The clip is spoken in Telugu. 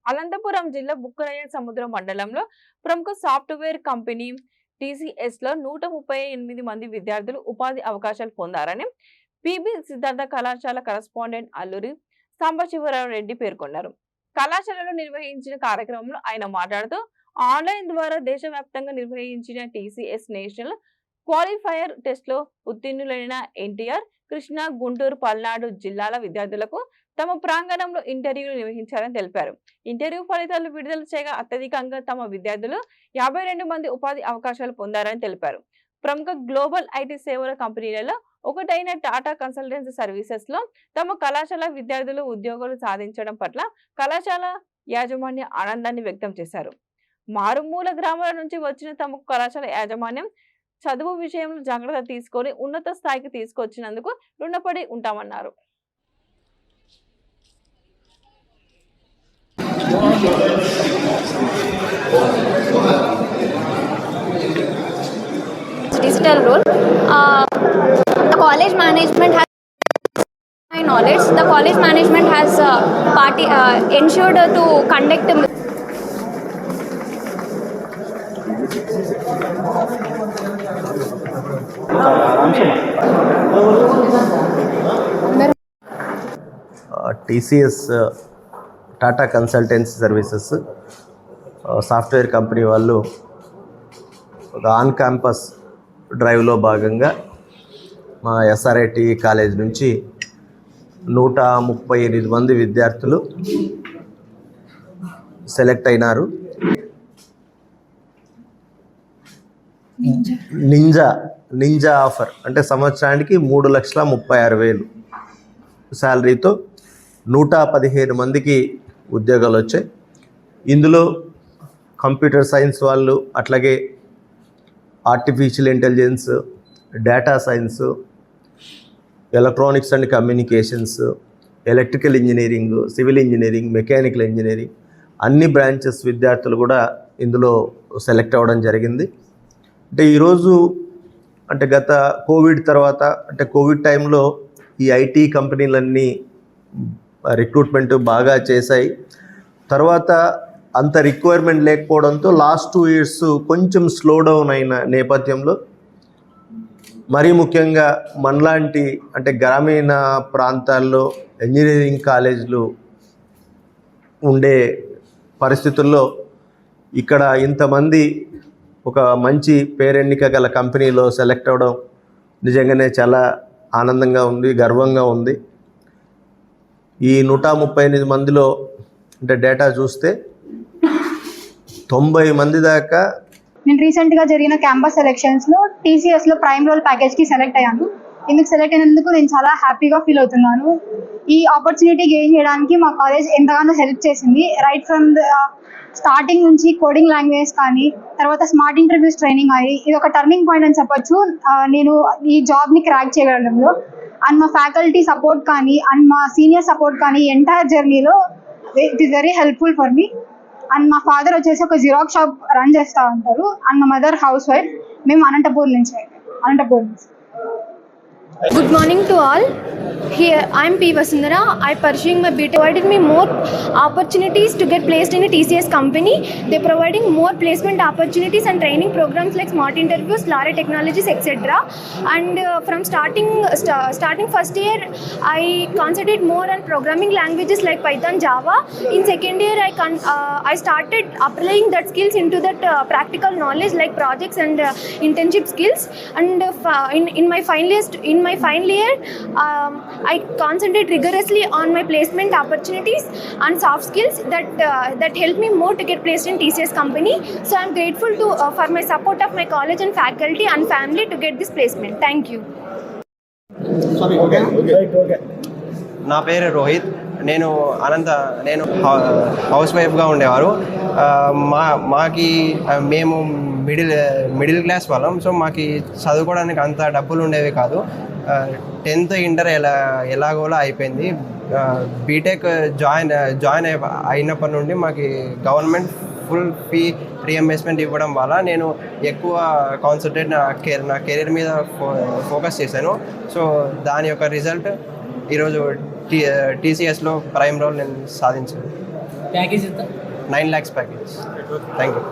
అనంతపురం జిల్లా బుక్కరాయ సముద్రం మండలంలో ప్రముఖ సాఫ్ట్వేర్ కంపెనీ టీసీఎస్ లో 138 మంది విద్యార్థులు ఉపాధి అవకాశాలు పొందారని పిబి సిద్ధార్థ కళాశాల కరెస్పాండెంట్ అల్లూరి సాంబశివరావు రెడ్డి పేర్కొన్నారు. కళాశాలలో నిర్వహించిన కార్యక్రమంలో ఆయన మాట్లాడుతూ ఆన్లైన్ ద్వారా దేశవ్యాప్తంగా నిర్వహించిన టీసీఎస్ నేషనల్ క్వాలిఫైయర్ టెస్ట్ లో ఉత్తీర్ణులైన ఎన్టీఆర్, కృష్ణా, గుంటూరు, పల్నాడు జిల్లాల విద్యార్థులకు తమ ప్రాంగణంలో ఇంటర్వ్యూలు నిర్వహించారని తెలిపారు. ఇంటర్వ్యూ ఫలితాలు విడుదల చేయగా అత్యధికంగా తమ విద్యార్థులు 52 మంది ఉపాధి అవకాశాలు పొందారని తెలిపారు. ప్రముఖ గ్లోబల్ ఐటీ సేవల కంపెనీలలో ఒకటైన టాటా కన్సల్టెన్సీ సర్వీసెస్ లో తమ కళాశాల విద్యార్థులు ఉద్యోగాలు సాధించడం పట్ల కళాశాల యాజమాన్య ఆనందాన్ని వ్యక్తం చేశారు. మారుమూల గ్రామాల నుంచి వచ్చిన తమకు కళాశాల యాజమాన్యం చదువు విషయంలో జాగ్రత్త తీసుకొని ఉన్నత స్థాయికి తీసుకొచ్చినందుకు రుణపడి ఉంటామన్నారు. Digital role. The college management has my knowledge. The college management has ensured to conduct. TCS Tata consultancy services software company వాళ్ళు ఒక ఆన్ క్యాంపస్ డ్రైవ్లో భాగంగా మా ఎస్ఆర్ఐటి కాలేజ్ నుంచి 138 మంది విద్యార్థులు సెలెక్ట్ అయినారు. నింజా ఆఫర్ అంటే సంవత్సరానికి 3,36,000 శాలరీతో 115 మందికి ఉద్యోగాలు వచ్చాయి. ఇందులో కంప్యూటర్ సైన్స్ వాళ్ళు, అట్లాగే artificial intelligence, data science, electronics and communications, electrical engineering, civil engineering, mechanical engineering అన్ని బ్రాంచెస్ విద్యార్థులు కూడా ఇందులో సెలెక్ట్ అవ్వడం జరిగింది. అంటే ఈరోజు అంటే గత కోవిడ్ తర్వాత అంటే కోవిడ్ టైంలో ఈ ఐటీ కంపెనీలన్నీ రిక్రూట్మెంట్ బాగా చేశాయి. తర్వాత అంత రిక్వైర్మెంట్ లేకపోవడంతో లాస్ట్ 2 years కొంచెం స్లో డౌన్ అయిన నేపథ్యంలో మరీ ముఖ్యంగా మనలాంటి అంటే గ్రామీణ ప్రాంతాల్లో ఇంజనీరింగ్ కాలేజీలు ఉండే పరిస్థితుల్లో ఇక్కడ ఇంతమంది ఒక మంచి పేరెన్నిక గల కంపెనీలో సెలెక్ట్ అవ్వడం నిజంగానే చాలా ఆనందంగా ఉంది, గర్వంగా ఉంది. ఈ 138 మందిలో అంటే డేటా చూస్తే 90 మంది దాకా నేను రీసెంట్గా జరిగిన క్యాంపస్ సెలెక్షన్స్లో టీసీఎస్లో ప్రైమ్ రోల్ ప్యాకేజ్కి సెలెక్ట్ అయ్యాను. ఇందుకు సెలెక్ట్ అయినందుకు నేను చాలా హ్యాపీగా ఫీల్ అవుతున్నాను. ఈ ఆపర్చునిటీ గెయిన్ చేయడానికి మా కాలేజ్ ఎంతగానో హెల్ప్ చేసింది. రైట్ ఫ్రమ్ ద స్టార్టింగ్ నుంచి కోడింగ్ లాంగ్వేజ్ కానీ, తర్వాత స్మార్ట్ ఇంటర్వ్యూస్ ట్రైనింగ్ అయ్యి ఇది ఒక టర్నింగ్ పాయింట్ అని చెప్పొచ్చు నేను ఈ జాబ్ని క్రాక్ చేయగలంలో. అండ్ మా ఫ్యాకల్టీ సపోర్ట్ కానీ అండ్ మా సీనియర్ సపోర్ట్ కానీ ఎంటైర్ జర్నీలో it is very helpful for me. And మా ఫాదర్ వచ్చేసి ఒక జిరాక్స్ షాప్ రన్ చేస్తూ ఉంటారు అండ్ మా మదర్ హౌస్ వైఫ్. మేము అనంతపూర్ నుంచి. Good morning to all. Here I am P. Vasundhara. I pursuing my BTech. Provided me more opportunities to get placed in a TCS company. They providing more placement opportunities and training programs like smart interviews, LARA technologies, etc. And from starting first year, I concentrate more on programming languages like Python, Java. In second year, I started applying that skills into that practical knowledge like projects and internship skills. And in my final year, I concentrate rigorously on my placement opportunities and soft skills that help me more to get placed in TCS company. So I'm grateful to for my support of my college and faculty and family to get this placement. Thank you. నా పేరు రోహిత్. నేను హౌస్ వైఫ్గా ఉండేవారు. మేము మిడిల్ క్లాస్ వాళ్ళం. సో మాకు చదువుకోవడానికి అంత డబ్బులు ఉండేవి కాదు. 10th ఇంటర్ ఎలాగోలా అయిపోయింది. బీటెక్ జాయిన్ అయినప్పటి నుండి మాకు గవర్నమెంట్ ఫుల్ ఫీ రీఎంబర్స్మెంట్ ఇవ్వడం వల్ల నేను ఎక్కువ కాన్సన్ట్రేట్ నా కెరీర్ మీద ఫోకస్ చేశాను. సో దాని యొక్క రిజల్ట్ ఈరోజు టీసీఎస్లో ప్రైమ్ రోల్ నేను సాధించాను. ప్యాకేజ్ ఎంత? 9 lakhs ప్యాకేజ్. Thank you.